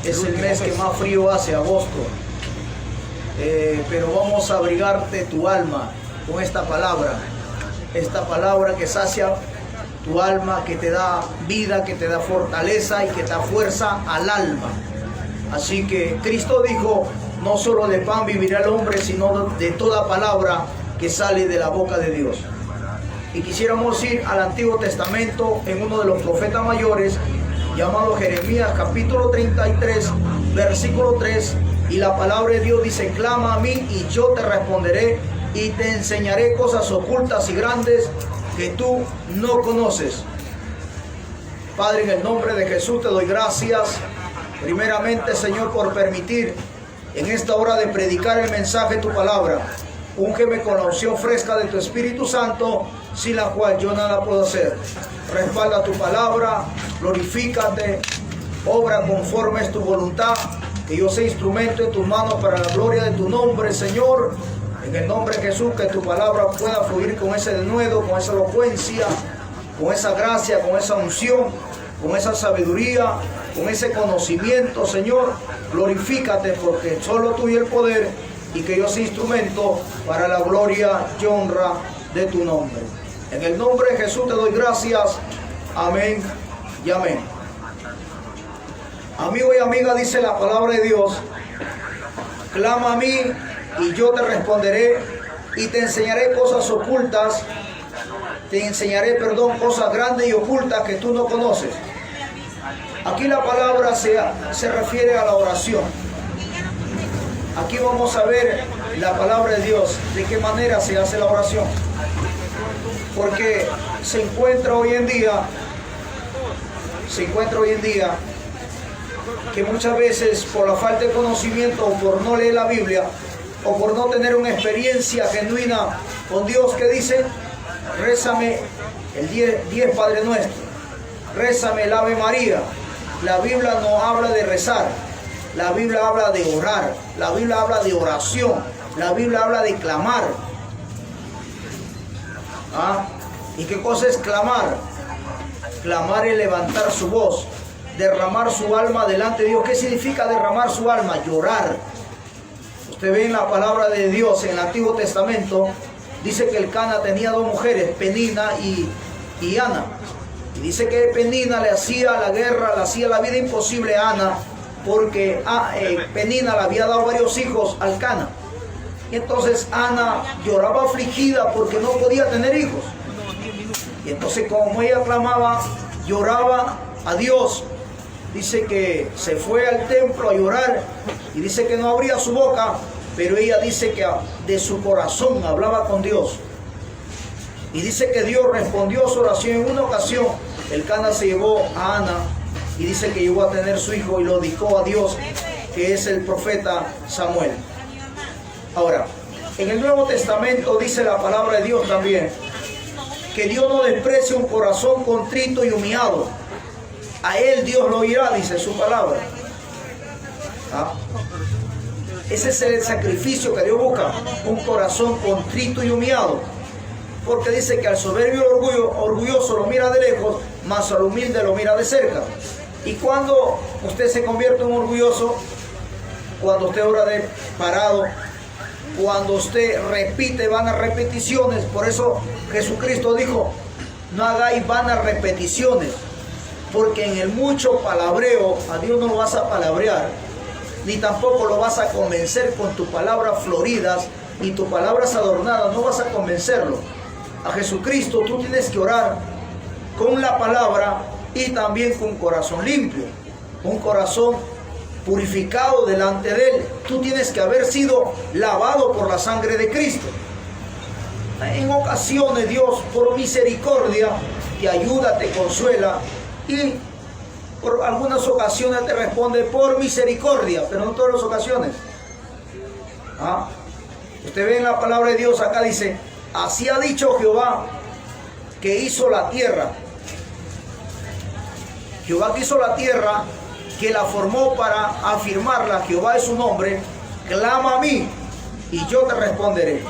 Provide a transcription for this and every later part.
Es el mes que más frío hace, agosto. Pero vamos a abrigarte tu alma con esta palabra que sacia tu alma, que te da vida, que te da fortaleza y que te da fuerza al alma. Así que Cristo dijo, no solo de pan vivirá el hombre, sino de toda palabra que sale de la boca de Dios. Y quisiéramos ir al Antiguo Testamento en uno de los profetas mayores, llamado Jeremías, capítulo 33, versículo 3, y la palabra de Dios dice, clama a mí y yo te responderé y te enseñaré cosas ocultas y grandes que tú no conoces. Padre, en el nombre de Jesús te doy gracias, primeramente, Señor, por permitir en esta hora de predicar el mensaje de tu palabra. Úngeme con la unción fresca de tu Espíritu Santo, sin la cual yo nada puedo hacer. Respalda tu palabra, glorifícate, obra conforme es tu voluntad, que yo sea instrumento en tus manos para la gloria de tu nombre, Señor. En el nombre de Jesús, que tu palabra pueda fluir con ese denuedo, con esa elocuencia, con esa gracia, con esa unción, con esa sabiduría, con ese conocimiento, Señor. Glorifícate, porque solo tú y el poder, y que yo sea instrumento para la gloria y honra de tu nombre. En el nombre de Jesús te doy gracias. Amén y amén. Amigo y amiga, dice la palabra de Dios, clama a mí y yo te responderé y te enseñaré cosas ocultas, cosas grandes y ocultas que tú no conoces. Aquí la palabra se refiere a la oración. Aquí vamos a ver la palabra de Dios, de qué manera se hace la oración. Porque se encuentra hoy en día que muchas veces por la falta de conocimiento o por no leer la Biblia o por no tener una experiencia genuina con Dios, que dice, rézame el 10 Padre Nuestro, rézame el Ave María. La Biblia no habla de rezar, la Biblia habla de orar, la Biblia habla de oración, la Biblia habla de clamar. ¿Y qué cosa es clamar? Clamar es levantar su voz, derramar su alma delante de Dios. ¿Qué significa derramar su alma? Llorar. Usted ve en la palabra de Dios, en el Antiguo Testamento, dice que el Cana tenía dos mujeres, Penina y Ana. Y dice que Penina le hacía la guerra, le hacía la vida imposible a Ana, porque Penina le había dado varios hijos al Cana. Y entonces Ana lloraba afligida porque no podía tener hijos. Y entonces, como ella clamaba, lloraba a Dios, dice que se fue al templo a llorar y dice que no abría su boca, pero ella dice que de su corazón hablaba con Dios. Y dice que Dios respondió a su oración. En una ocasión, el Cana se llevó a Ana y dice que llegó a tener su hijo y lo dedicó a Dios, que es el profeta Samuel. Ahora, en el Nuevo Testamento dice la palabra de Dios también que Dios no desprecia un corazón contrito y humillado. A él Dios lo oirá, dice su palabra. Ese es el sacrificio que Dios busca, un corazón contrito y humillado. Porque dice que al soberbio y orgulloso lo mira de lejos, mas al humilde lo mira de cerca. Y cuando usted se convierte en orgulloso, cuando usted ora de parado, cuando usted repite vanas repeticiones. Por eso Jesucristo dijo, no hagáis vanas repeticiones, porque en el mucho palabreo a Dios no lo vas a palabrear, ni tampoco lo vas a convencer con tus palabras floridas y tus palabras adornadas. No vas a convencerlo. A Jesucristo tú tienes que orar con la palabra y también con un corazón limpio, un corazón purificado delante de Él. Tú tienes que haber sido lavado por la sangre de Cristo. En ocasiones Dios, por misericordia, te ayuda, te consuela, y por algunas ocasiones te responde por misericordia, pero no todas las ocasiones. Usted ve en la palabra de Dios, acá dice, así ha dicho Jehová, que hizo la tierra. Jehová que hizo la tierra, que la formó para afirmarla, Jehová es su nombre, clama a mí y yo te responderé.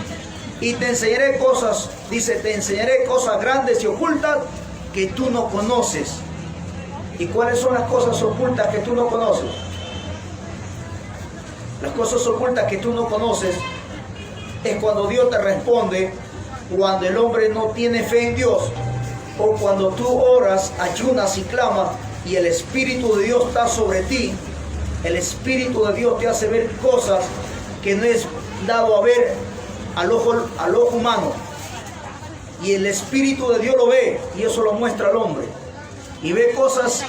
Y te enseñaré cosas, dice, te enseñaré cosas grandes y ocultas que tú no conoces. ¿Y cuáles son las cosas ocultas que tú no conoces? Las cosas ocultas que tú no conoces es cuando Dios te responde, cuando el hombre no tiene fe en Dios, o cuando tú oras, ayunas y clamas y el Espíritu de Dios está sobre ti. El Espíritu de Dios te hace ver cosas que no es dado a ver al ojo humano. Y el Espíritu de Dios lo ve y eso lo muestra al hombre. Y ve cosas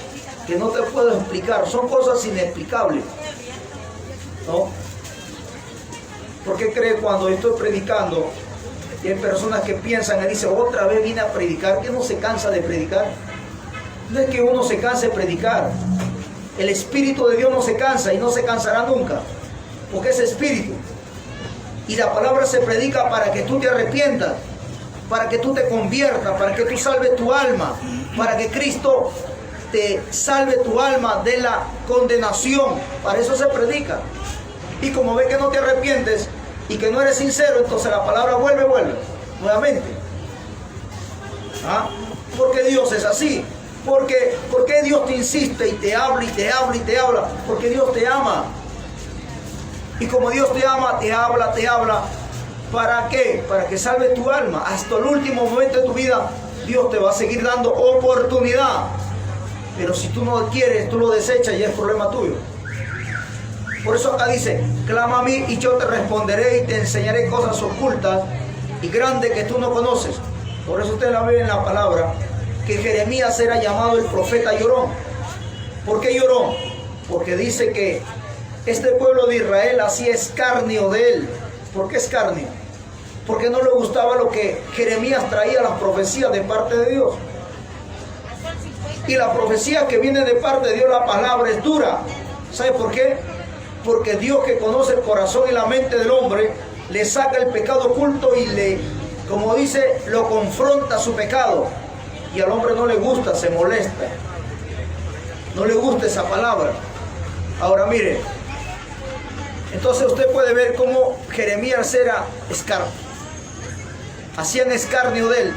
que no te puedo explicar, son cosas inexplicables, ¿no? ¿Por qué crees cuando estoy predicando y hay personas que piensan y dicen, otra vez vine a predicar, que no se cansa de predicar? No es que uno se canse de predicar, el Espíritu de Dios no se cansa y no se cansará nunca, porque es Espíritu. Y la palabra se predica para que tú te arrepientas, para que tú te conviertas, para que tú salves tu alma, para que Cristo te salve tu alma de la condenación. Para eso se predica. Y como ves que no te arrepientes y que no eres sincero, entonces la palabra vuelve nuevamente. ¿Ah? Porque Dios es así. ¿Por qué Dios te insiste y te habla y te habla y te habla? Porque Dios te ama. Y como Dios te ama, te habla. ¿Para qué? Para que salve tu alma. Hasta el último momento de tu vida, Dios te va a seguir dando oportunidad. Pero si tú no quieres, tú lo desechas y es problema tuyo. Por eso acá dice, clama a mí y yo te responderé y te enseñaré cosas ocultas y grandes que tú no conoces. Por eso usted la ve en la palabra, que Jeremías era llamado el profeta llorón. ¿Por qué llorón? Porque dice que este pueblo de Israel hacía escarnio de él. ¿Por qué escarnio? Porque no le gustaba lo que Jeremías traía, las profecías de parte de Dios. Y la profecía que viene de parte de Dios, la palabra es dura. ¿Sabe por qué? Porque Dios, que conoce el corazón y la mente del hombre, le saca el pecado oculto y le, como dice, lo confronta su pecado. Y al hombre no le gusta, se molesta. No le gusta esa palabra. Ahora mire, entonces usted puede ver cómo Jeremías era escarnio. Hacían escarnio de él.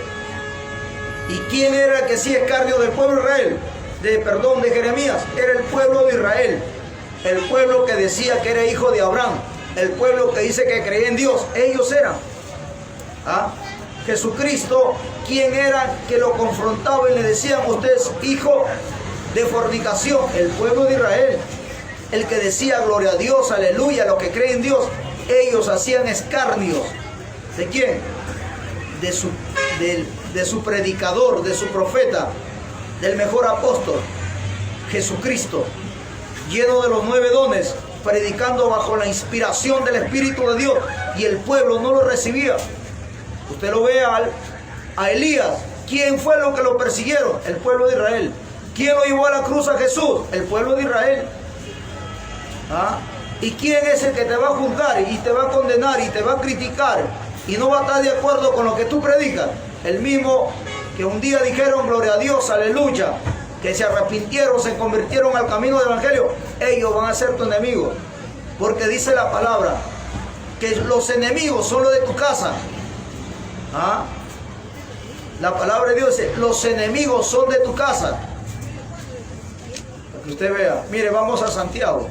¿Y quién era el que hacía escarnio del pueblo de Israel? De Jeremías. Era el pueblo de Israel. El pueblo que decía que era hijo de Abraham. El pueblo que dice que creía en Dios. Ellos eran. ¿Ah? Jesucristo, ¿quién era que lo confrontaba y le decían, usted es hijo de fornicación? El pueblo de Israel. El que decía gloria a Dios, aleluya, los que creen en Dios. Ellos hacían escarnios. ¿De quién? De su predicador, de su profeta, del mejor apóstol, Jesucristo, lleno de los 9 dones, predicando bajo la inspiración del Espíritu de Dios, y el pueblo no lo recibía. Usted lo ve a Elías. ¿Quién fue lo que lo persiguieron? El pueblo de Israel. ¿Quién lo llevó a la cruz a Jesús? El pueblo de Israel. ¿Ah? ¿Y quién es el que te va a juzgar y te va a condenar y te va a criticar y no va a estar de acuerdo con lo que tú predicas? El mismo que un día dijeron gloria a Dios, aleluya, que se arrepintieron, se convirtieron al camino del Evangelio. Ellos van a ser tu enemigo, porque dice la palabra que los enemigos son los de tu casa. ¿Ah? La palabra de Dios dice, los enemigos son de tu casa. Para que usted vea. Mire, vamos a Santiago.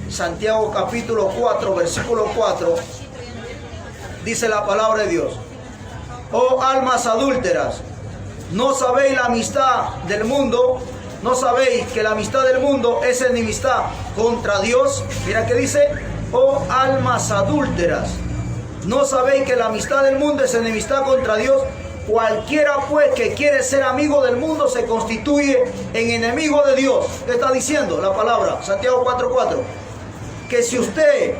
Santiago capítulo 4, versículo 4. Dice la palabra de Dios: oh almas adúlteras, ¿no sabéis la amistad del mundo? ¿No sabéis que la amistad del mundo es enemistad contra Dios? Mira que dice, oh almas adúlteras, ¿no sabéis que la amistad del mundo es enemistad contra Dios? Cualquiera pues que quiere ser amigo del mundo se constituye en enemigo de Dios. ¿Qué está diciendo la palabra? Santiago 4:4. Que si usted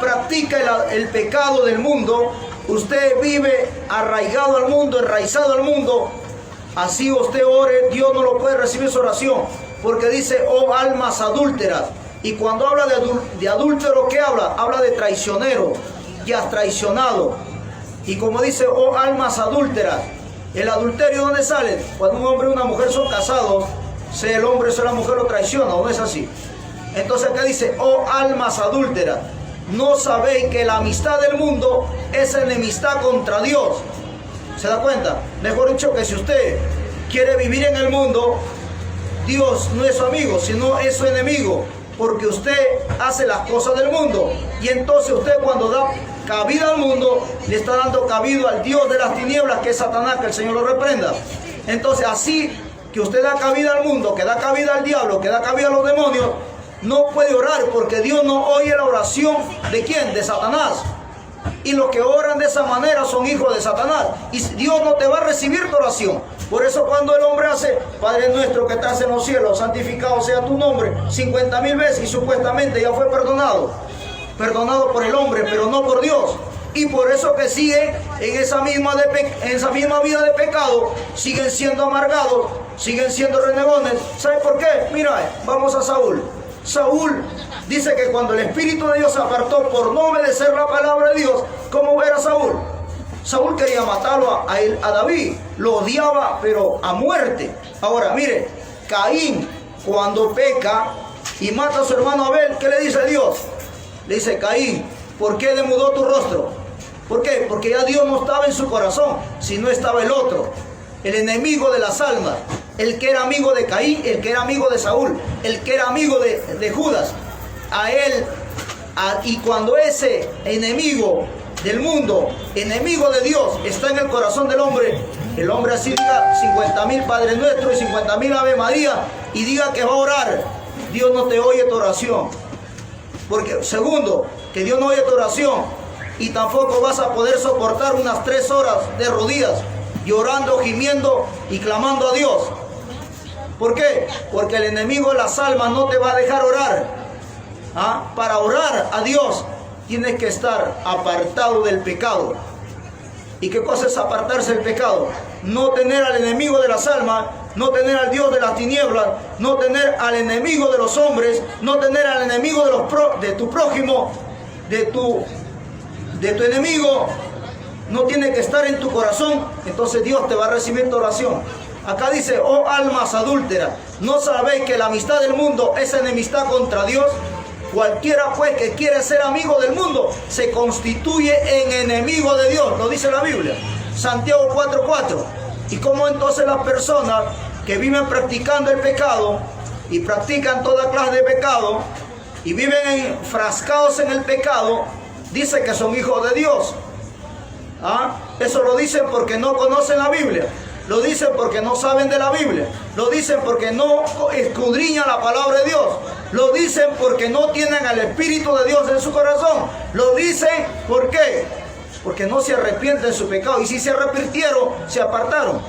practica el pecado del mundo, usted vive arraigado al mundo, enraizado al mundo. Así usted ore, Dios no lo puede recibir su oración, porque dice, oh almas adúlteras. Y cuando habla de adúltero, ¿qué habla? Habla de traicionero, que has traicionado. Y como dice, oh almas adúlteras, ¿el adulterio dónde sale? Cuando un hombre y una mujer son casados, sea el hombre o la mujer lo traiciona, ¿o no es así? Entonces acá dice, oh almas adúlteras, ¿no sabéis que la amistad del mundo es enemistad contra Dios? ¿Se da cuenta? Mejor dicho, que si usted quiere vivir en el mundo, Dios no es su amigo, sino es su enemigo. porque usted hace las cosas del mundo. Y entonces usted, cuando da cabida al mundo, le está dando cabida al Dios de las tinieblas, que es Satanás, que el Señor lo reprenda. Entonces, así que usted da cabida al mundo, que da cabida al diablo, que da cabida a los demonios, no puede orar, porque Dios no oye la oración ¿de quién? De Satanás. Y los que oran de esa manera son hijos de Satanás. Y Dios no te va a recibir tu oración. Por eso cuando el hombre hace, Padre nuestro que estás en los cielos, santificado sea tu nombre, 50.000 veces, y supuestamente ya fue perdonado. Perdonado por el hombre, pero no por Dios. Y por eso que siguen en esa misma vida de pecado, siguen siendo amargados, siguen siendo renegones. ¿Sabe por qué? Mira, vamos a Saúl. Saúl dice que cuando el Espíritu de Dios se apartó por no obedecer la palabra de Dios, ¿cómo era Saúl? Saúl quería matarlo a David, lo odiaba, pero a muerte. Ahora, mire, Caín, cuando peca y mata a su hermano Abel, ¿qué le dice Dios? Le dice, Caín, ¿por qué demudó tu rostro? ¿Por qué? Porque ya Dios no estaba en su corazón, sino estaba el otro, el enemigo de las almas, el que era amigo de Caín, el que era amigo de Saúl, el que era amigo de Judas. A él, y cuando ese enemigo del mundo, enemigo de Dios, está en el corazón del hombre, el hombre así diga 50.000 Padre Nuestro y 50.000 Ave María, y diga que va a orar, Dios no te oye tu oración. Porque segundo, que Dios no oye tu oración, y tampoco vas a poder soportar unas 3 horas de rodillas, llorando, gimiendo y clamando a Dios. ¿Por qué? Porque el enemigo de las almas no te va a dejar orar. Para orar a Dios tienes que estar apartado del pecado. ¿Y qué cosa es apartarse del pecado? No tener al enemigo de las almas, no tener al Dios de las tinieblas, no tener al enemigo de los hombres, no tener al enemigo de tu prójimo, de tu enemigo, no tiene que estar en tu corazón. Entonces Dios te va a recibir tu oración. Acá dice, oh almas adúlteras, ¿no sabéis que la amistad del mundo es enemistad contra Dios? Cualquiera pues que quiere ser amigo del mundo se constituye en enemigo de Dios, lo dice la Biblia. Santiago 4:4. ¿Y cómo entonces las personas que viven practicando el pecado y practican toda clase de pecado y viven enfrascados en el pecado, dice que son hijos de Dios? Eso lo dicen porque no conocen la Biblia. Lo dicen porque no saben de la Biblia. Lo dicen porque no escudriñan la palabra de Dios. Lo dicen porque no tienen al Espíritu de Dios en su corazón. Lo dicen, ¿por qué? Porque no se arrepienten de su pecado. Y si se arrepintieron, se apartaron.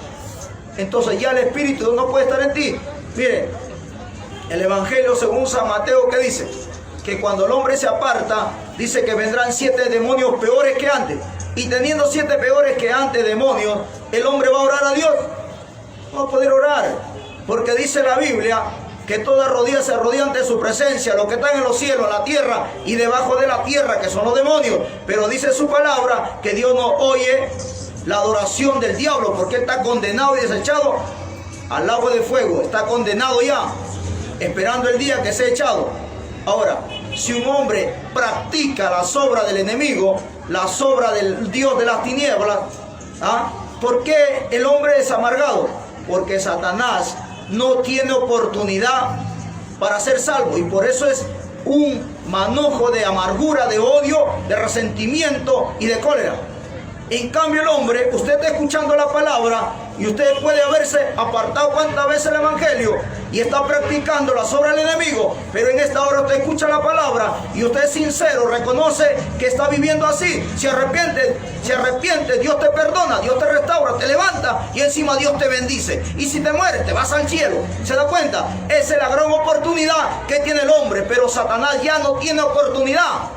Entonces ya el Espíritu no puede estar en ti. Miren, el Evangelio según San Mateo, ¿qué dice? Que cuando el hombre se aparta, dice que vendrán 7 demonios peores que antes. Y teniendo 7 peores que antes demonios, el hombre va a orar a Dios. No va a poder orar, porque dice la Biblia que toda rodilla se arrodilla ante su presencia, los que están en los cielos, en la tierra y debajo de la tierra, que son los demonios. Pero dice su palabra que Dios no oye la adoración del diablo, porque él está condenado y desechado al lago de fuego. Está condenado ya, esperando el día que sea echado. Ahora, si un hombre practica las obras del enemigo, las obras del Dios de las tinieblas, ¿por qué el hombre es amargado? Porque Satanás no tiene oportunidad para ser salvo, y por eso es un manojo de amargura, de odio, de resentimiento y de cólera. En cambio el hombre, usted está escuchando la palabra y usted puede haberse apartado cuantas veces el Evangelio y está practicando las obras del enemigo, pero en esta hora usted escucha la palabra y usted es sincero, reconoce que está viviendo así, se arrepiente, Dios te perdona, Dios te restaura, te levanta y encima Dios te bendice. Y si te mueres, te vas al cielo. ¿Se da cuenta? Esa es la gran oportunidad que tiene el hombre, pero Satanás ya no tiene oportunidad.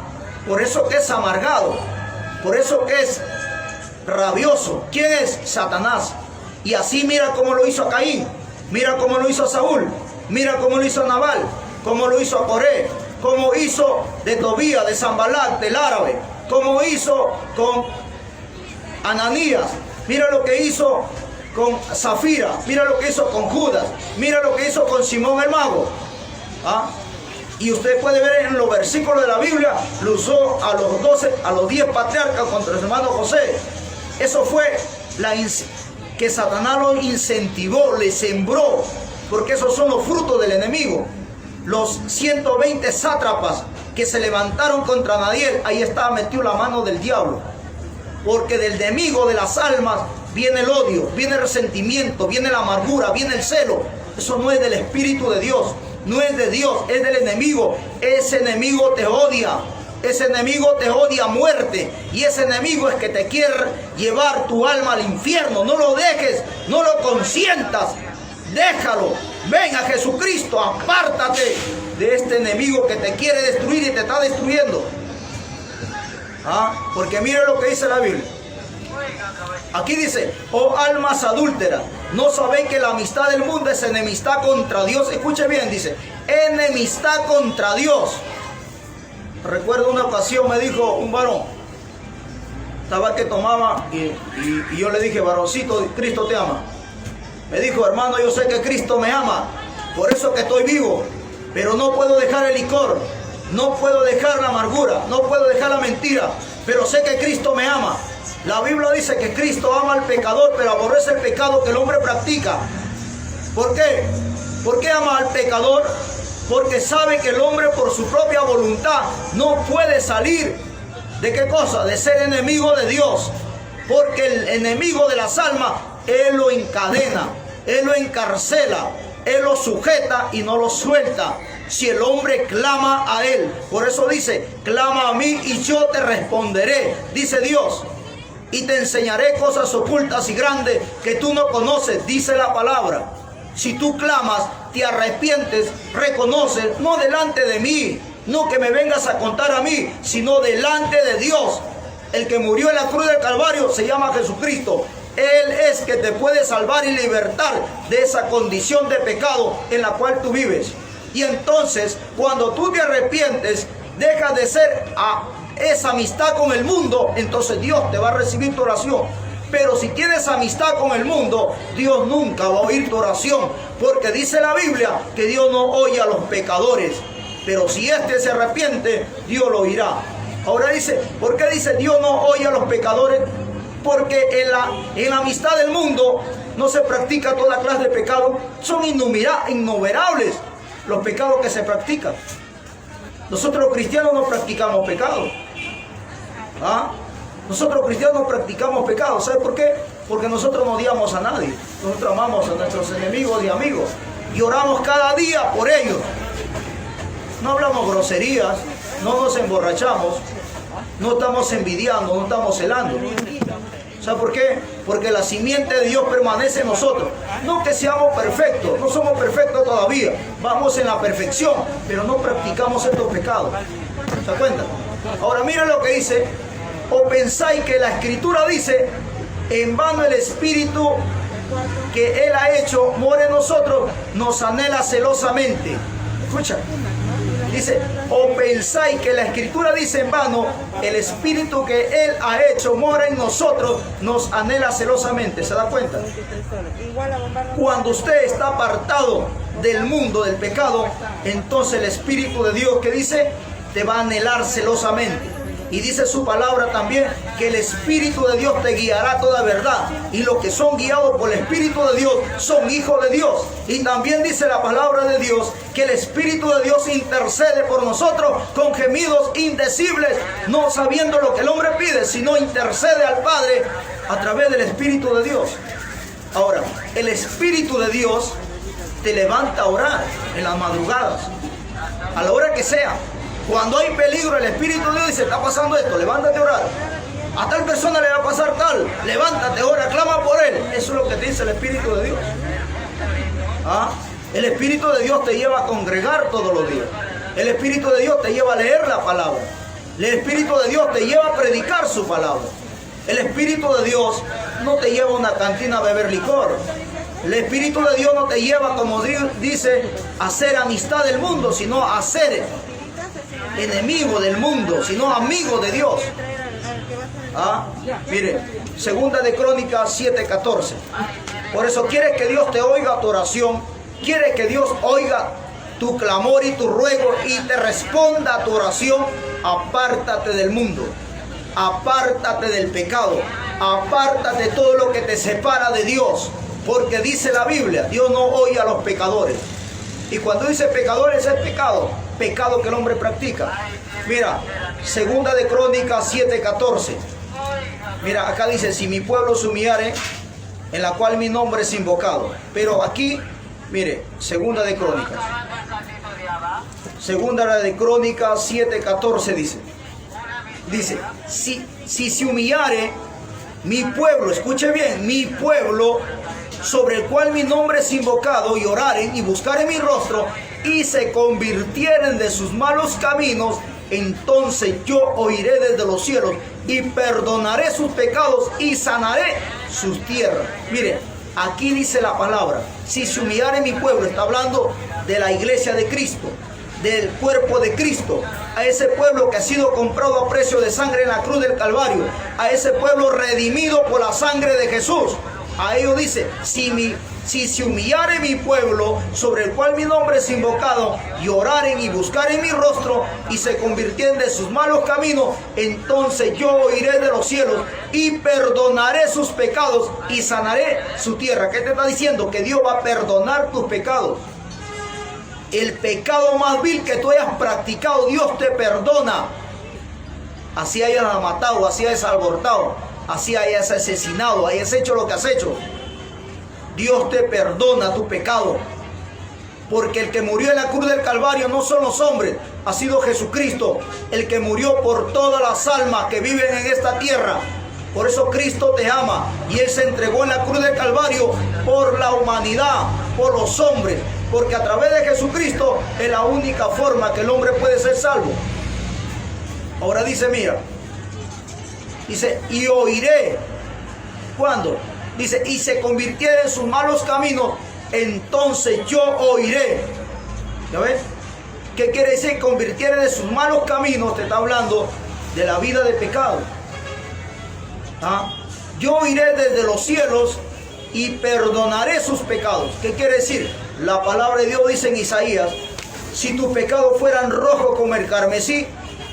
Por eso que es amargado, por eso que es rabioso. ¿Quién es? Satanás. Y así mira cómo lo hizo a Caín, mira cómo lo hizo a Saúl, mira cómo lo hizo a Nabal, cómo lo hizo a Coré, cómo hizo de Tobías, de Sanbalat, del árabe, cómo hizo con Ananías, mira lo que hizo con Zafira, mira lo que hizo con Judas, mira lo que hizo con Simón el mago. Y usted puede ver en los versículos de la Biblia, lo usó a los 10 patriarcas contra su hermano José. Eso fue que Satanás lo incentivó, le sembró, porque esos son los frutos del enemigo. los 120 sátrapas que se levantaron contra Daniel, ahí estaba metido la mano del diablo. Porque del enemigo de las almas viene el odio, viene el resentimiento, viene la amargura, viene el celo. Eso no es del Espíritu de Dios, no es de Dios, es del enemigo. Ese enemigo te odia, ese enemigo te odia a muerte. Y ese enemigo es que te quiere llevar tu alma al infierno. No lo dejes, no lo consientas, déjalo. Ven a Jesucristo, apártate de este enemigo que te quiere destruir y te está destruyendo. Porque mire lo que dice la Biblia. Aquí dice: oh almas adúlteras, ¿no sabéis que la amistad del mundo es enemistad contra Dios? Escuche bien, dice, enemistad contra Dios. Recuerdo una ocasión, me dijo un varón, estaba que tomaba y yo le dije: varoncito, Cristo te ama. Me dijo: hermano, yo sé que Cristo me ama, por eso que estoy vivo, pero no puedo dejar el licor, no puedo dejar la amargura, no puedo dejar la mentira, pero sé que Cristo me ama. La Biblia dice que Cristo ama al pecador, pero aborrece el pecado que el hombre practica. ¿Por qué? ¿Por qué ama al pecador? Porque sabe que el hombre por su propia voluntad no puede salir. ¿De qué cosa? De ser enemigo de Dios. Porque el enemigo de las almas, él lo encadena, él lo encarcela, él lo sujeta y no lo suelta. Si el hombre clama a él. Por eso dice: clama a mí y yo te responderé, dice Dios. Y te enseñaré cosas ocultas y grandes que tú no conoces, dice la palabra. Si tú clamas, te arrepientes, reconoces, no delante de mí, no que me vengas a contar a mí, sino delante de Dios. El que murió en la cruz del Calvario se llama Jesucristo. Él es que te puede salvar y libertar de esa condición de pecado en la cual tú vives. Y entonces, cuando tú te arrepientes, dejas de ser esa amistad con el mundo, entonces Dios te va a recibir tu oración. Pero si tienes amistad con el mundo, Dios nunca va a oír tu oración, porque dice la Biblia que Dios no oye a los pecadores, pero si éste se arrepiente, Dios lo oirá. Ahora dice, ¿por qué dice Dios no oye a los pecadores? Porque en la amistad del mundo no se practica toda clase de pecado. Son innumerables los pecados que se practican. Nosotros los cristianos no practicamos pecado. Nosotros los cristianos no practicamos pecado. ¿Sabe por qué? Porque nosotros no odiamos a nadie. Nosotros amamos a nuestros enemigos y amigos. Y oramos cada día por ellos. No hablamos groserías, no nos emborrachamos, no estamos envidiando, no estamos celando. ¿Sabe por qué? Porque la simiente de Dios permanece en nosotros. No que seamos perfectos, no somos perfectos todavía. Vamos en la perfección, pero no practicamos estos pecados. ¿Se da cuenta? Ahora miren lo que dice. ¿O pensáis que la Escritura dice: en vano el Espíritu que Él ha hecho mora en nosotros, nos anhela celosamente? Escucha. Dice: o pensáis que la Escritura dice en vano, el Espíritu que Él ha hecho mora en nosotros, nos anhela celosamente. ¿Se da cuenta? Cuando usted está apartado del mundo, del pecado, entonces el Espíritu de Dios, que dice, te va a anhelar celosamente. Y dice su palabra también que el Espíritu de Dios te guiará a toda verdad. Y los que son guiados por el Espíritu de Dios son hijos de Dios. Y también dice la palabra de Dios que el Espíritu de Dios intercede por nosotros con gemidos indecibles, no sabiendo lo que el hombre pide, sino intercede al Padre a través del Espíritu de Dios. Ahora, el Espíritu de Dios te levanta a orar en las madrugadas, a la hora que sea. Cuando hay peligro, el Espíritu de Dios dice: está pasando esto, levántate a orar. A tal persona le va a pasar tal, levántate, ora, clama por él. Eso es lo que te dice el Espíritu de Dios. El Espíritu de Dios te lleva a congregar todos los días. El Espíritu de Dios te lleva a leer la palabra. El Espíritu de Dios te lleva a predicar su palabra. El Espíritu de Dios no te lleva a una cantina a beber licor. El Espíritu de Dios no te lleva, como dice, a ser amistad del mundo, sino a ser enemigo del mundo, sino amigo de Dios. Mire, segunda de Crónicas 7:14. Por eso quieres que Dios te oiga tu oración, quieres que Dios oiga tu clamor y tu ruego y te responda a tu oración. Apártate del mundo, apártate del pecado, apártate de todo lo que te separa de Dios, porque dice la Biblia: Dios no oye a los pecadores. Y cuando dice pecadores es pecado, pecado que el hombre practica. Mira, segunda de Crónicas 7:14. Mira, acá dice, si mi pueblo se humillare, en la cual mi nombre es invocado. Pero aquí, mire, segunda de Crónicas. Segunda de Crónicas 7:14 dice. Dice, si se humillare mi pueblo, escuche bien, mi pueblo, sobre el cual mi nombre es invocado, y oraren y buscaren mi rostro, y se convirtieren de sus malos caminos, entonces yo oiré desde los cielos, y perdonaré sus pecados, y sanaré sus tierras. Mire, aquí dice la palabra, si se humillare mi pueblo, está hablando de la iglesia de Cristo, del cuerpo de Cristo, a ese pueblo que ha sido comprado a precio de sangre en la cruz del Calvario, a ese pueblo redimido por la sangre de Jesús. A ellos dice, si se humillare mi pueblo, sobre el cual mi nombre es invocado, y oraren y buscaren mi rostro, y se convirtieren de sus malos caminos, entonces yo oiré de los cielos, y perdonaré sus pecados, y sanaré su tierra. ¿Qué te está diciendo? Que Dios va a perdonar tus pecados. El pecado más vil que tú hayas practicado, Dios te perdona. Así hayas matado, así hayas abortado, así hayas asesinado, hayas hecho lo que has hecho, Dios te perdona tu pecado. Porque el que murió en la cruz del Calvario no son los hombres, ha sido Jesucristo, el que murió por todas las almas que viven en esta tierra. Por eso Cristo te ama, y Él se entregó en la cruz del Calvario por la humanidad, por los hombres, porque a través de Jesucristo es la única forma que el hombre puede ser salvo. Ahora dice, mira, dice, y oiré. ¿Cuándo? Dice, y se convirtiera en sus malos caminos, entonces yo oiré. ¿Ya ves? ¿Qué quiere decir? Convirtiera en sus malos caminos, te está hablando de la vida de pecado. ¿Ah? Yo oiré desde los cielos y perdonaré sus pecados. ¿Qué quiere decir? La palabra de Dios dice en Isaías, si tus pecados fueran rojos como el carmesí,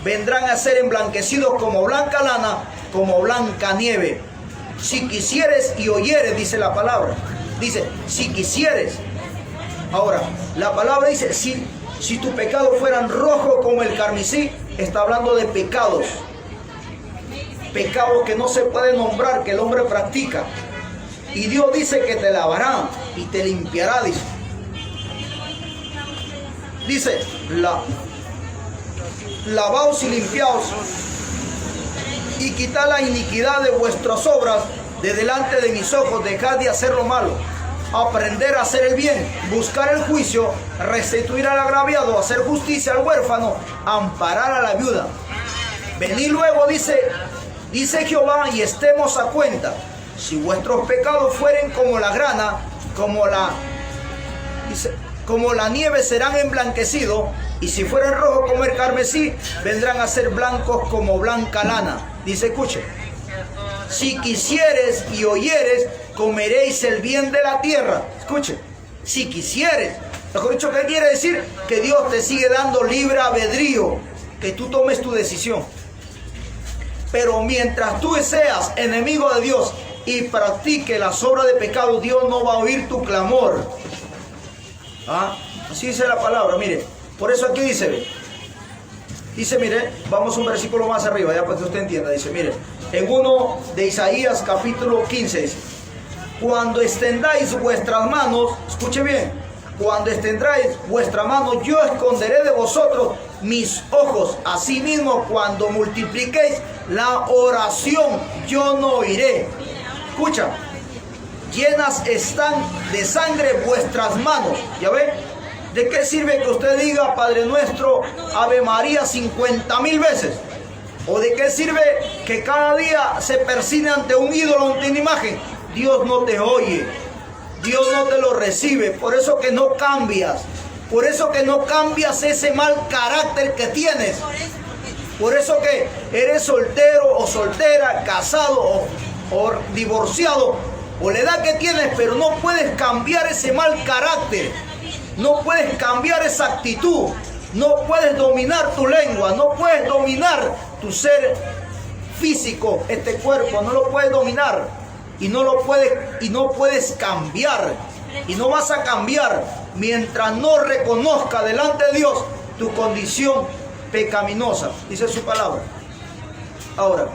vendrán a ser emblanquecidos como blanca lana, como blanca nieve. Si quisieres y oyeres, dice la palabra. Dice, si quisieres. Ahora, la palabra dice, si tus pecados fueran rojos como el carmesí, está hablando de pecados. Pecados que no se pueden nombrar, que el hombre practica. Y Dios dice que te lavará y te limpiará, dice. Dice, lavaos y limpiaos y quitad la iniquidad de vuestras obras de delante de mis ojos, dejad de hacer lo malo, aprender a hacer el bien, buscar el juicio, restituir al agraviado, hacer justicia al huérfano, amparar a la viuda. Venid luego, dice Jehová, y estemos a cuenta. Si vuestros pecados fueren como la grana, como la nieve, serán emblanquecidos, y si fueren rojos como el carmesí, vendrán a ser blancos como blanca lana. Dice, escuche, si quisieres y oyeres, comeréis el bien de la tierra. Escuche, si quisieres. Mejor dicho, ¿qué quiere decir? Que Dios te sigue dando libre albedrío, que tú tomes tu decisión. Pero mientras tú seas enemigo de Dios y practique las obras de pecado, Dios no va a oír tu clamor. ¿Ah? Así dice la palabra, mire. Por eso aquí dice, mire, vamos un versículo más arriba, ya para que usted entienda. Dice, mire, en uno de Isaías capítulo 15, dice, cuando extendáis vuestras manos, escuche bien, cuando extendáis vuestra mano, yo esconderé de vosotros mis ojos. Asimismo, cuando multipliquéis la oración, yo no oiré. Escucha, llenas están de sangre vuestras manos. ¿Ya ve? ¿De qué sirve que usted diga Padre Nuestro, Ave María 50,000 veces? ¿O de qué sirve que cada día se persine ante un ídolo, ante una imagen? Dios no te oye, Dios no te lo recibe. Por eso que no cambias, por eso que no cambias ese mal carácter que tienes. Por eso que eres soltero o soltera, casado o divorciado, o la edad que tienes, pero no puedes cambiar ese mal carácter. No puedes cambiar esa actitud, no puedes dominar tu lengua, no puedes dominar tu ser físico, este cuerpo, no lo puedes dominar y no puedes cambiar y no vas a cambiar mientras no reconozca delante de Dios tu condición pecaminosa, dice su palabra. Ahora,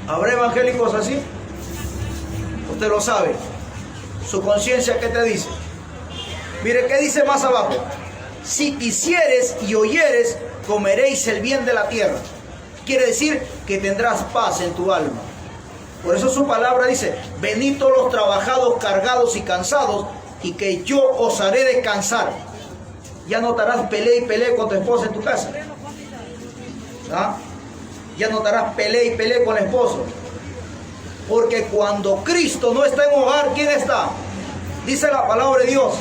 ¿habrá evangélicos así? Usted lo sabe. Su conciencia, ¿qué te dice? Mire, ¿qué dice más abajo? Si quisieres y oyeres, comeréis el bien de la tierra. Quiere decir que tendrás paz en tu alma. Por eso su palabra dice, venid todos los trabajados, cargados y cansados, y que yo os haré descansar. Ya no estarás pelea y pelea con tu esposa en tu casa. ¿Ah? Ya no estarás pelea y pelea con el esposo. Porque cuando Cristo no está en hogar, ¿quién está? Dice la palabra de Dios.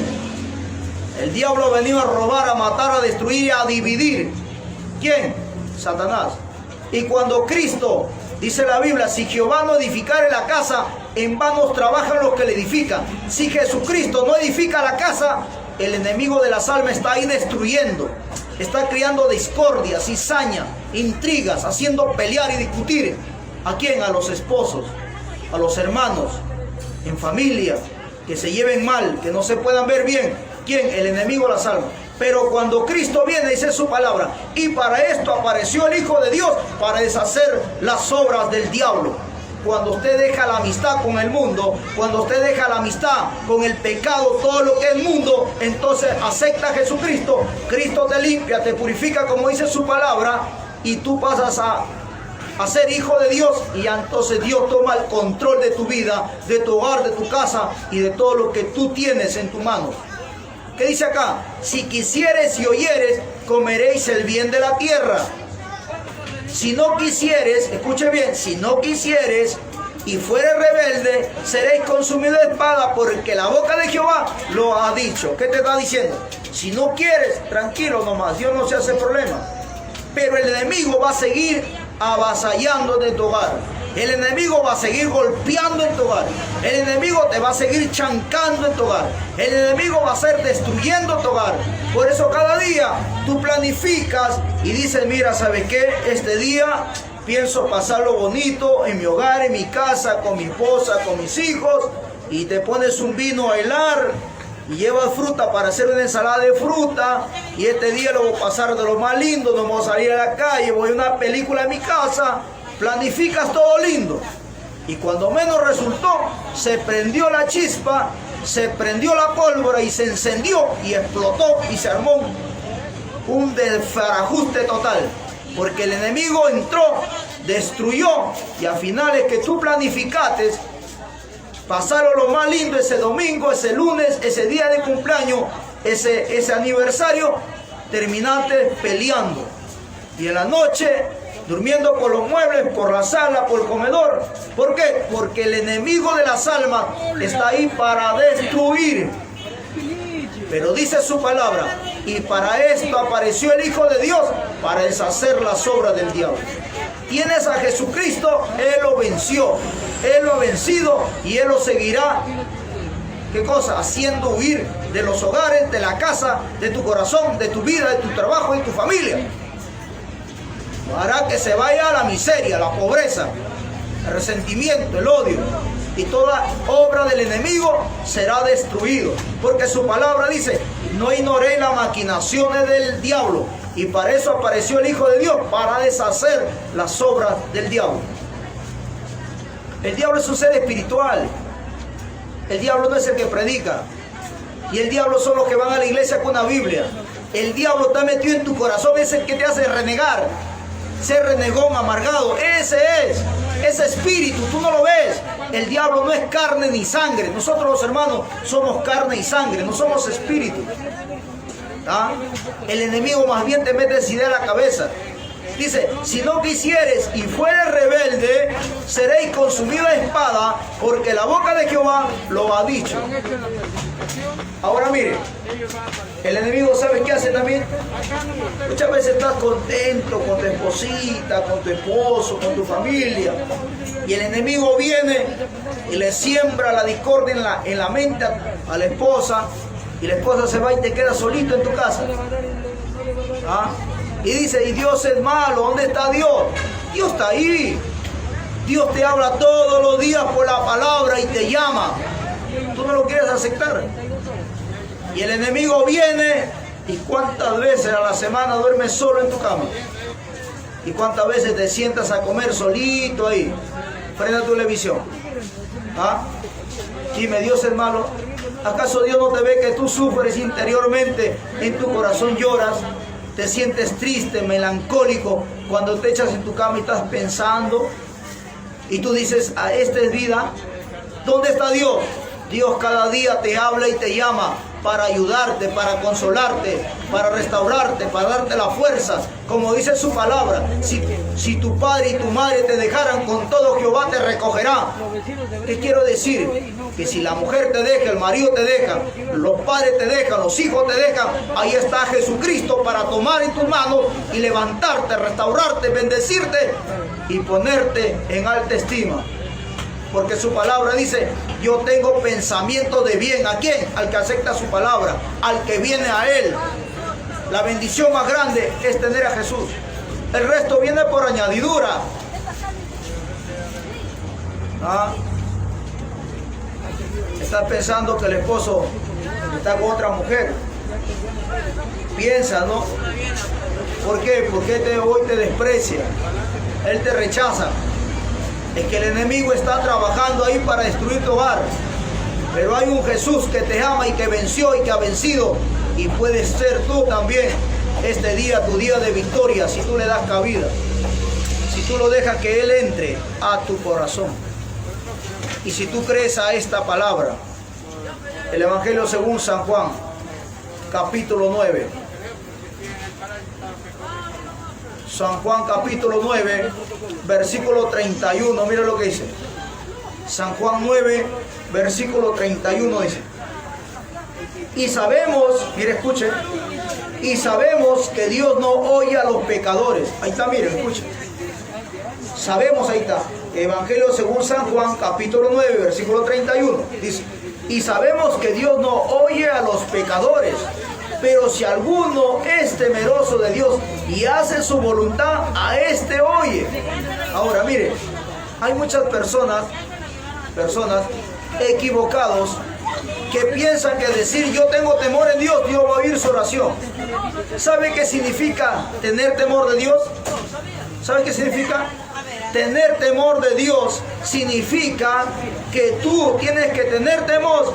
El diablo ha venido a robar, a matar, a destruir y a dividir. ¿Quién? Satanás. Y cuando Cristo, dice la Biblia, si Jehová no edificare la casa, en vano trabajan los que la edifican. Si Jesucristo no edifica la casa, el enemigo de las almas está ahí destruyendo. Está creando discordia, cizaña, intrigas, haciendo pelear y discutir. ¿A quién? A los esposos, a los hermanos, en familia, que se lleven mal, que no se puedan ver bien. ¿Quién? El enemigo de las almas. Pero cuando Cristo viene, dice su palabra, y para esto apareció el Hijo de Dios, para deshacer las obras del diablo. Cuando usted deja la amistad con el mundo, cuando usted deja la amistad con el pecado, todo lo que es mundo, entonces acepta a Jesucristo. Cristo te limpia, te purifica, como dice su palabra, y tú pasas a ser hijo de Dios, y entonces Dios toma el control de tu vida, de tu hogar, de tu casa y de todo lo que tú tienes en tu mano. ¿Qué dice acá? Si quisieres y oyeres, comeréis el bien de la tierra. Si no quisieres, escuche bien, si no quisieres y fueres rebelde, seréis consumidos de espada, porque la boca de Jehová lo ha dicho. ¿Qué te está diciendo? Si no quieres, tranquilo nomás, Dios no se hace problema. Pero el enemigo va a seguir avasallando de tu hogar. El enemigo va a seguir golpeando en tu hogar. El enemigo te va a seguir chancando en tu hogar. El enemigo va a ser destruyendo tu hogar. Por eso cada día tú planificas y dices, mira, ¿sabes qué? Este día pienso pasarlo bonito en mi hogar, en mi casa, con mi esposa, con mis hijos. Y te pones un vino a helar y llevas fruta para hacer una ensalada de fruta. Y este día lo voy a pasar de lo más lindo. No voy a salir a la calle, voy a una película en mi casa. Planificas todo lindo, y cuando menos resultó, se prendió la chispa, se prendió la pólvora y se encendió y explotó y se armó un desbarajuste total, porque el enemigo entró, destruyó, y a finales que tú planificaste, pasaron lo más lindo ese domingo, ese lunes, ese día de cumpleaños, ese aniversario, terminaste peleando, y en la noche durmiendo por los muebles, por la sala, por el comedor. ¿Por qué? Porque el enemigo de las almas está ahí para destruir. Pero dice su palabra, y para esto apareció el Hijo de Dios, para deshacer las obras del diablo. Tienes a Jesucristo, Él lo venció, Él lo ha vencido, y Él lo seguirá. ¿Qué cosa? Haciendo huir de los hogares, de la casa, de tu corazón, de tu vida, de tu trabajo y tu familia. Hará que se vaya a la miseria, la pobreza, el resentimiento, el odio, y toda obra del enemigo será destruido, porque su palabra dice, no ignoréis las maquinaciones del diablo, y para eso apareció el Hijo de Dios, para deshacer las obras del diablo. El diablo es un ser espiritual, el diablo no es el que predica, y el diablo son los que van a la iglesia con la Biblia. El diablo está metido en tu corazón, es el que te hace renegar, ser renegón, amargado. Ese espíritu, tú no lo ves. El diablo no es carne ni sangre. Nosotros los hermanos somos carne y sangre, no somos espíritu. ¿Ah? El enemigo más bien te mete esa idea en la cabeza. Dice, si no quisieres y fueres rebelde, seréis consumidos de espada, porque la boca de Jehová lo ha dicho. Ahora mire, el enemigo, ¿sabe qué hace también? Muchas veces estás contento con tu esposita, con tu esposo, con tu familia, y el enemigo viene y le siembra la discordia en la mente a la esposa, y la esposa se va y te queda solito en tu casa. ¿Ah? Y dice, y Dios es malo, ¿dónde está Dios? Dios está ahí. Dios te habla todos los días por la palabra y te llama. Tú no lo quieres aceptar. Y el enemigo viene, y cuántas veces a la semana duermes solo en tu cama. Y cuántas veces te sientas a comer solito ahí, frente a tu televisión. ¿Ah? Dime, Dios es malo. ¿Acaso Dios no te ve que tú sufres interiormente? En tu corazón lloras, te sientes triste, melancólico, cuando te echas en tu cama y estás pensando. Y tú dices, ¿a esta es vida? ¿Dónde está Dios? Dios cada día te habla y te llama para ayudarte, para consolarte, para restaurarte, para darte la fuerza. Como dice su palabra, si tu padre y tu madre te dejaran, con todo Jehová te recogerá. ¿Qué quiero decir? Que si la mujer te deja, el marido te deja, los padres te dejan, los hijos te dejan, ahí está Jesucristo para tomar en tus manos y levantarte, restaurarte, bendecirte y ponerte en alta estima. Porque su palabra dice, yo tengo pensamiento de bien. ¿A quién? Al que acepta su palabra, al que viene a Él. La bendición más grande es tener a Jesús. El resto viene por añadidura. ¿Ah? Estás pensando que el esposo está con otra mujer. Piensa, ¿no? ¿Por qué? Porque hoy te desprecia. Él te rechaza. Es que el enemigo está trabajando ahí para destruir tu hogar. Pero hay un Jesús que te ama y que venció y que ha vencido. Y puedes ser tú también este día, tu día de victoria, si tú le das cabida. Si tú lo dejas que Él entre a tu corazón. Y si tú crees a esta palabra. El Evangelio según San Juan, capítulo 9. San Juan capítulo 9, versículo 31, mira lo que dice. San Juan 9, versículo 31 dice. Y sabemos, mire, escuchen, y sabemos que Dios no oye a los pecadores. Ahí está, miren, escuchen. Sabemos, ahí está, Evangelio según San Juan, capítulo 9, versículo 31, dice. Y sabemos que Dios no oye a los pecadores. Pero si alguno es temeroso de Dios y hace su voluntad, a este oye. Ahora, mire, hay muchas personas equivocados que piensan que decir yo tengo temor en Dios, Dios va a oír su oración. ¿Sabe qué significa tener temor de Dios? ¿Sabe qué significa? Tener temor de Dios significa que tú tienes que tener temor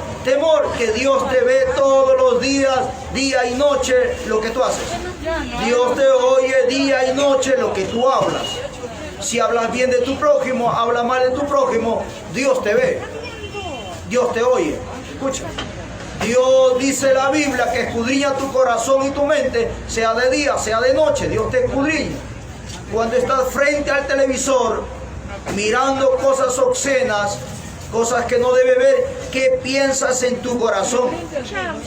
que Dios te ve todos los días, día y noche, lo que tú haces. Dios te oye día y noche lo que tú hablas. Si hablas bien de tu prójimo, hablas mal de tu prójimo, Dios te ve. Dios te oye. Escucha. Dios dice la Biblia que escudriña tu corazón y tu mente, sea de día, sea de noche. Dios te escudriña. Cuando estás frente al televisor, mirando cosas obscenas, cosas que no debe ver, ¿qué piensas en tu corazón?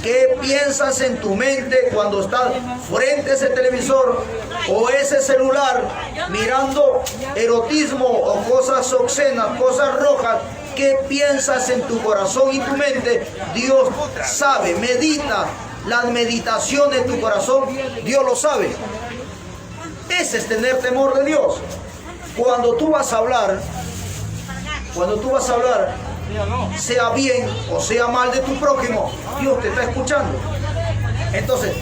¿Qué piensas en tu mente cuando estás frente a ese televisor o ese celular, mirando erotismo o cosas obscenas, cosas rojas? ¿Qué piensas en tu corazón y tu mente? Dios sabe, medita las meditaciones de tu corazón, Dios lo sabe. Ese es tener temor de Dios. Cuando tú vas a hablar, sea bien o sea mal de tu prójimo, Dios te está escuchando. Entonces,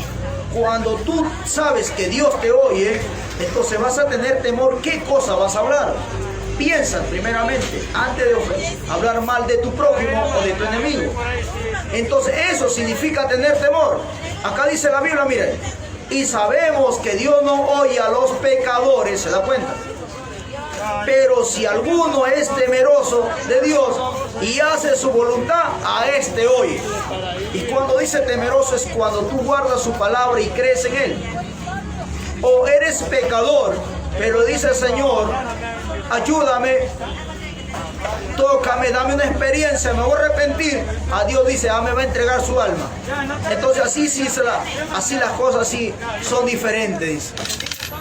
cuando tú sabes que Dios te oye, entonces vas a tener temor. ¿Qué cosa vas a hablar? Piensa primeramente, antes de hablar mal de tu prójimo o de tu enemigo. Entonces, eso significa tener temor. Acá dice la Biblia, miren. Y sabemos que Dios no oye a los pecadores, ¿se da cuenta? Pero si alguno es temeroso de Dios y hace su voluntad, a este oye. Y cuando dice temeroso es cuando tú guardas su palabra y crees en Él. O eres pecador, pero dice Señor, ayúdame, tócame, dame una experiencia, me voy a arrepentir. A Dios dice, me va a entregar su alma. Entonces así las cosas sí son diferentes, dice.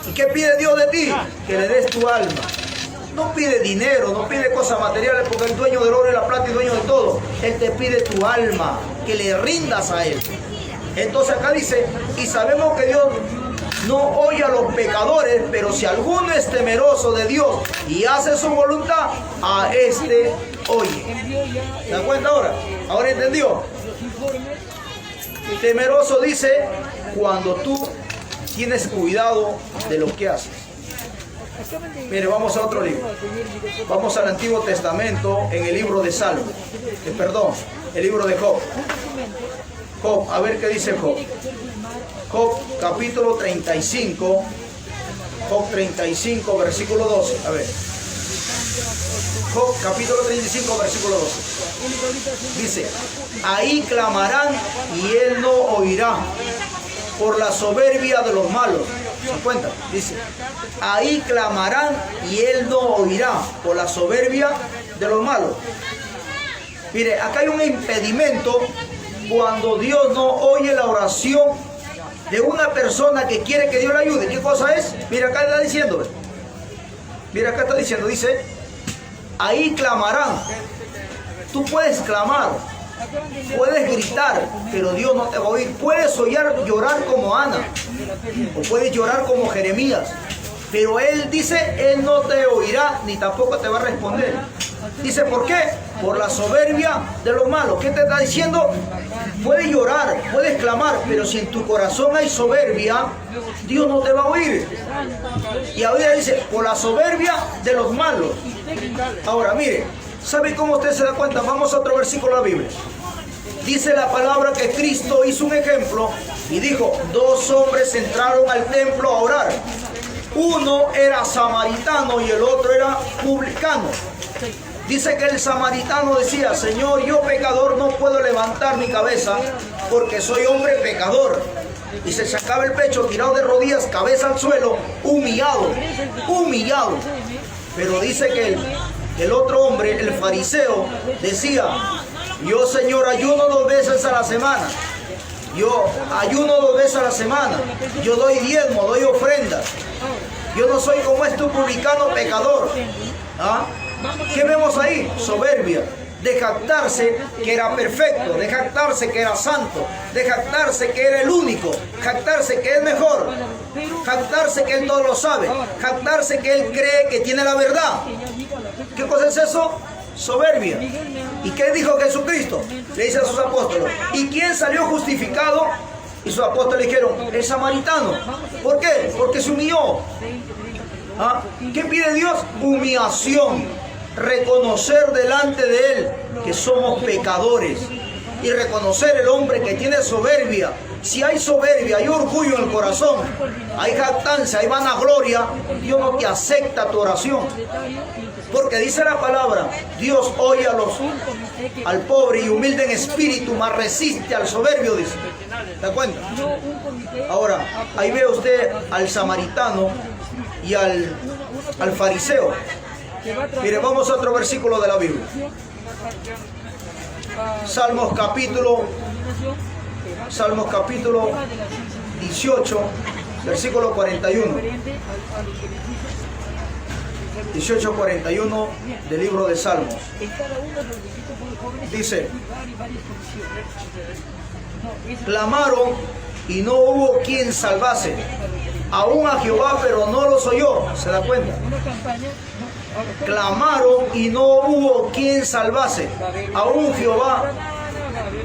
¿Y qué pide Dios de ti? Que le des tu alma. No pide dinero, no pide cosas materiales, porque el dueño del oro y la plata y dueño de todo. Él te pide tu alma, que le rindas a Él. Entonces acá dice, y sabemos que Dios no oye a los pecadores, pero si alguno es temeroso de Dios y hace su voluntad, a este oye. ¿Se da cuenta ahora? ¿Ahora entendió? Temeroso dice cuando tú tienes cuidado de lo que haces. Mire, vamos a otro libro. Vamos al Antiguo Testamento en el libro de Salmos. El libro de Job. Job, a ver qué dice Job. Job, capítulo 35. Job 35, versículo 12. A ver. Job, capítulo 35, versículo 12. Dice, ahí clamarán y él no oirá por la soberbia de los malos. ¿Se cuenta? Dice, ahí clamarán y él no oirá por la soberbia de los malos. Mire, acá hay un impedimento cuando Dios no oye la oración de una persona que quiere que Dios le ayude. ¿Qué cosa es? Mira, acá está diciendo. Mira, acá está diciendo, dice, ahí clamarán. Tú puedes clamar, puedes gritar, pero Dios no te va a oír. Puedes llorar como Ana, o puedes llorar como Jeremías, pero Él dice, Él no te oirá, ni tampoco te va a responder. Dice, ¿por qué? Por la soberbia de los malos. ¿Qué te está diciendo? Puedes llorar, puedes clamar, pero si en tu corazón hay soberbia, Dios no te va a oír. Y ahora dice, por la soberbia de los malos. Ahora, mire, ¿sabe cómo usted se da cuenta? Vamos a otro versículo de la Biblia. Dice la palabra que Cristo hizo un ejemplo y dijo, dos hombres entraron al templo a orar. Uno era samaritano y el otro era publicano. Dice que el samaritano decía, Señor, yo pecador no puedo levantar mi cabeza porque soy hombre pecador. Y se sacaba el pecho, tirado de rodillas, cabeza al suelo, humillado. Pero dice que el otro hombre, el fariseo, decía, yo, Señor, ayuno 2 veces a la semana. Yo ayuno 2 veces a la semana. Yo doy diezmo, doy ofrendas. Yo no soy como este publicano pecador. ¿Ah? ¿Qué vemos ahí? Soberbia. De jactarse que era perfecto, de jactarse que era santo, de jactarse que era el único, jactarse que es mejor, jactarse que él todo lo sabe, jactarse que él cree que tiene la verdad. ¿Qué cosa es eso? Soberbia. ¿Y qué dijo Jesucristo? Le dice a sus apóstoles, ¿y quién salió justificado? Y sus apóstoles dijeron, el samaritano. ¿Por qué? Porque se humilló. ¿Ah? ¿Qué pide Dios? Humillación. Reconocer delante de Él que somos pecadores y reconocer el hombre que tiene soberbia. Si hay soberbia, hay orgullo en el corazón, hay jactancia, hay vanagloria, Dios no te acepta tu oración. Porque dice la palabra, Dios oye al pobre y humilde en espíritu, mas resiste al soberbio, dice. ¿Te das cuenta? Ahora, ahí ve usted al samaritano y al fariseo. Mire, vamos a otro versículo de la Biblia. Salmos capítulo 18, versículo 41. 18:41 del libro de Salmos. Dice, clamaron y no hubo quien salvase, aún a Jehová, pero no los oyó. ¿Se da cuenta? Clamaron y no hubo quien salvase, aún Jehová,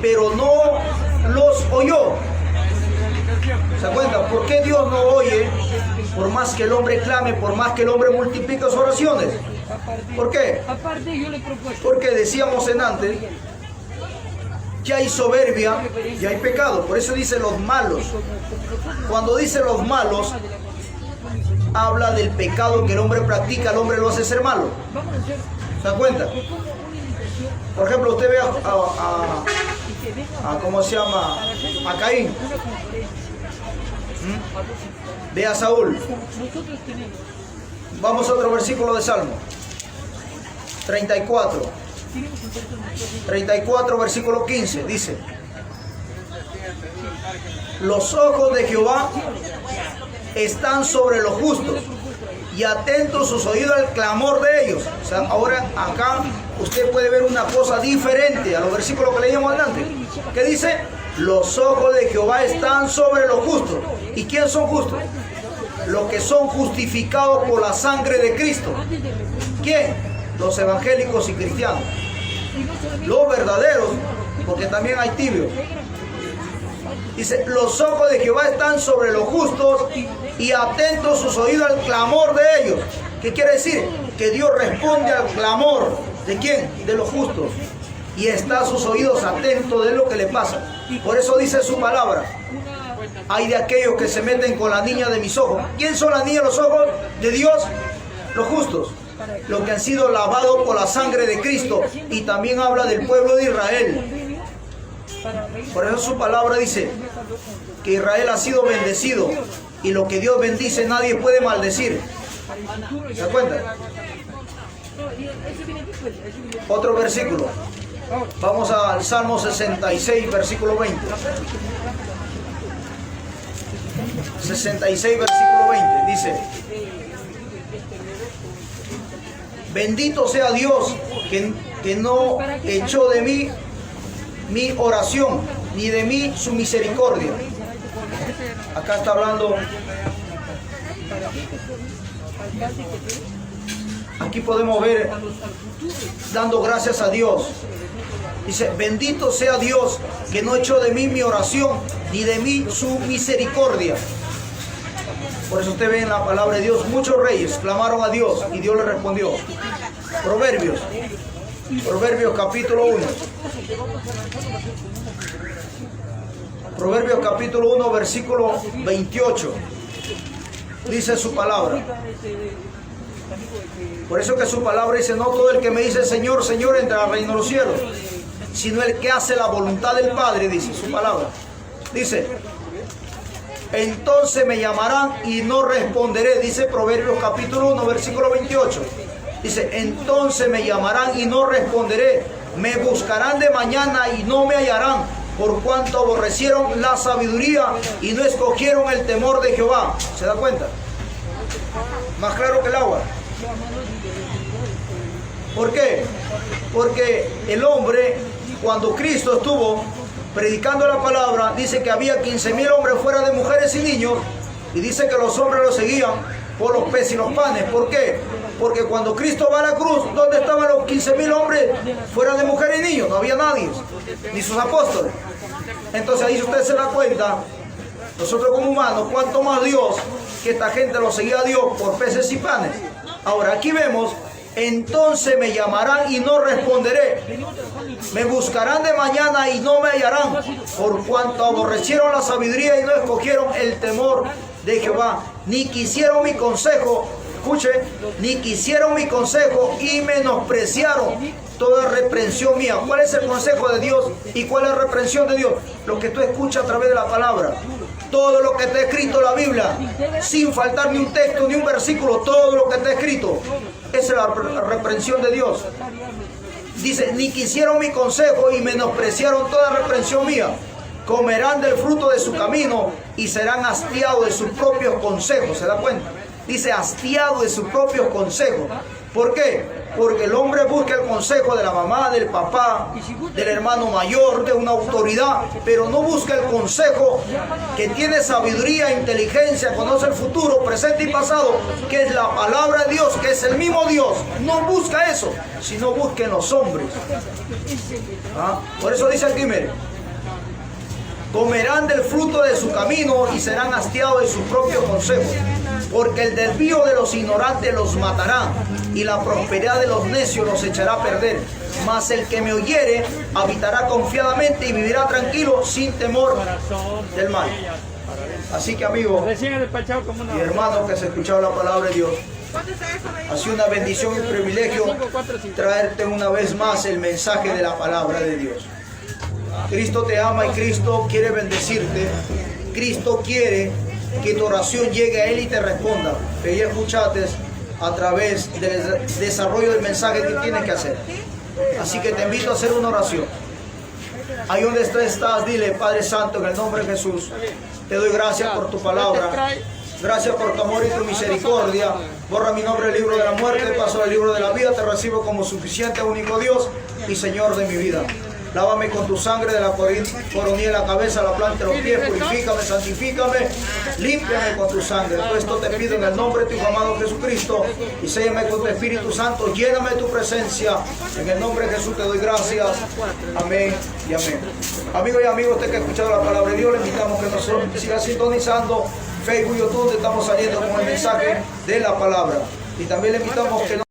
pero no los oyó. ¿Se da cuenta? ¿Por qué Dios no oye? Por más que el hombre clame, por más que el hombre multiplique sus oraciones. ¿Por qué? Porque decíamos en antes, ya hay soberbia, ya hay pecado. Por eso dice los malos. Cuando dice los malos, habla del pecado que el hombre practica, el hombre lo hace ser malo. ¿Se da cuenta? Por ejemplo, usted ve ¿cómo se llama? A Caín. Ve a Saúl. Vamos a otro versículo de Salmo 34, versículo 15. Dice, los ojos de Jehová están sobre los justos y atentos sus oídos al clamor de ellos. O sea, ahora acá usted puede ver una cosa diferente a los versículos que leíamos adelante. ¿Qué dice? Los ojos de Jehová están sobre los justos. ¿Y quiénes son justos? Los que son justificados por la sangre de Cristo. ¿Quién? Los evangélicos y cristianos. Los verdaderos, porque también hay tibios. Dice, los ojos de Jehová están sobre los justos y atentos sus oídos al clamor de ellos. ¿Qué quiere decir? Que Dios responde al clamor. ¿De quién? De los justos. Y está a sus oídos atentos de lo que le pasa. Por eso dice su palabra. Hay de aquellos que se meten con la niña de mis ojos. ¿Quién son las niñas de los ojos de Dios? Los justos. Los que han sido lavados por la sangre de Cristo. Y también habla del pueblo de Israel. Por eso su palabra dice que Israel ha sido bendecido. Y lo que Dios bendice nadie puede maldecir. ¿Se da cuenta? Otro versículo. Vamos al Salmo 66, versículo 20. 66, versículo 20. Dice: bendito sea Dios que no echó de mí mi oración, ni de mí su misericordia. Acá está hablando. Aquí podemos ver dando gracias a Dios. Dice, bendito sea Dios que no echó de mí mi oración, ni de mí su misericordia. Por eso usted ve en la palabra de Dios, muchos reyes clamaron a Dios y Dios le respondió. Proverbios capítulo 1. Proverbios capítulo 1, versículo 28. Dice su palabra. Por eso que su palabra dice, no todo el que me dice Señor, Señor entra al reino de los cielos, sino el que hace la voluntad del Padre, dice su palabra. Dice, entonces me llamarán y no responderé, dice Proverbios capítulo 1, versículo 28. Dice, entonces me llamarán y no responderé, me buscarán de mañana y no me hallarán, por cuanto aborrecieron la sabiduría y no escogieron el temor de Jehová. ¿Se da cuenta? Más claro que el agua. ¿Por qué? Porque el hombre, cuando Cristo estuvo predicando la palabra, dice que había 15,000 hombres fuera de mujeres y niños, y dice que los hombres lo seguían por los peces y los panes. ¿Por qué? Porque cuando Cristo va a la cruz, ¿dónde estaban los 15,000 hombres fuera de mujeres y niños? No había nadie, ni sus apóstoles. Entonces ahí usted se da cuenta, nosotros como humanos, cuánto más Dios, que esta gente lo seguía a Dios por peces y panes. Ahora aquí vemos, entonces me llamarán y no responderé, me buscarán de mañana y no me hallarán, por cuanto aborrecieron la sabiduría y no escogieron el temor de Jehová, ni quisieron mi consejo, escuche, ni quisieron mi consejo y menospreciaron toda reprensión mía. ¿Cuál es el consejo de Dios y cuál es la reprensión de Dios? Lo que tú escuchas a través de la palabra. Todo lo que está escrito en la Biblia, sin faltar ni un texto ni un versículo, todo lo que está escrito, esa es la reprensión de Dios. Dice, ni quisieron mi consejo y menospreciaron toda reprensión mía. Comerán del fruto de su camino y serán hastiados de sus propios consejos. ¿Se da cuenta? Dice, hastiados de sus propios consejos. ¿Por qué? Porque el hombre busca el consejo de la mamá, del papá, del hermano mayor, de una autoridad, pero no busca el consejo que tiene sabiduría, inteligencia, conoce el futuro, presente y pasado, que es la palabra de Dios, que es el mismo Dios. No busca eso, sino busca en los hombres. ¿Ah? Por eso dice aquí, mire, comerán del fruto de su camino y serán hastiados de sus propios consejos, porque el desvío de los ignorantes los matará y la prosperidad de los necios los echará a perder. Mas el que me oyere habitará confiadamente y vivirá tranquilo sin temor del mal. Así que amigos y hermanos que se escucharon la palabra de Dios, ha sido una bendición y un privilegio traerte una vez más el mensaje de la palabra de Dios. Cristo te ama y Cristo quiere bendecirte. Cristo quiere que tu oración llegue a Él y te responda. Que ya escuchaste a través del desarrollo del mensaje que tienes que hacer. Así que te invito a hacer una oración. Ahí donde estás, dile: Padre Santo, en el nombre de Jesús, te doy gracias por tu palabra. Gracias por tu amor y tu misericordia. Borra mi nombre del libro de la muerte, paso al libro de la vida. Te recibo como suficiente, único Dios y Señor de mi vida. Lávame con tu sangre de la coronilla de la cabeza a la planta de los pies. Purifícame, santifícame, límpiame con tu sangre. Todo esto te pido en el nombre de tu amado Jesucristo. Y séllame con tu Espíritu Santo. Lléname de tu presencia. En el nombre de Jesús te doy gracias. Amén y amén. Amigos y amigos, usted que ha escuchado la palabra de Dios, le invitamos que nosotros siga sintonizando Facebook y YouTube, donde estamos saliendo con el mensaje de la palabra. Y también le invitamos que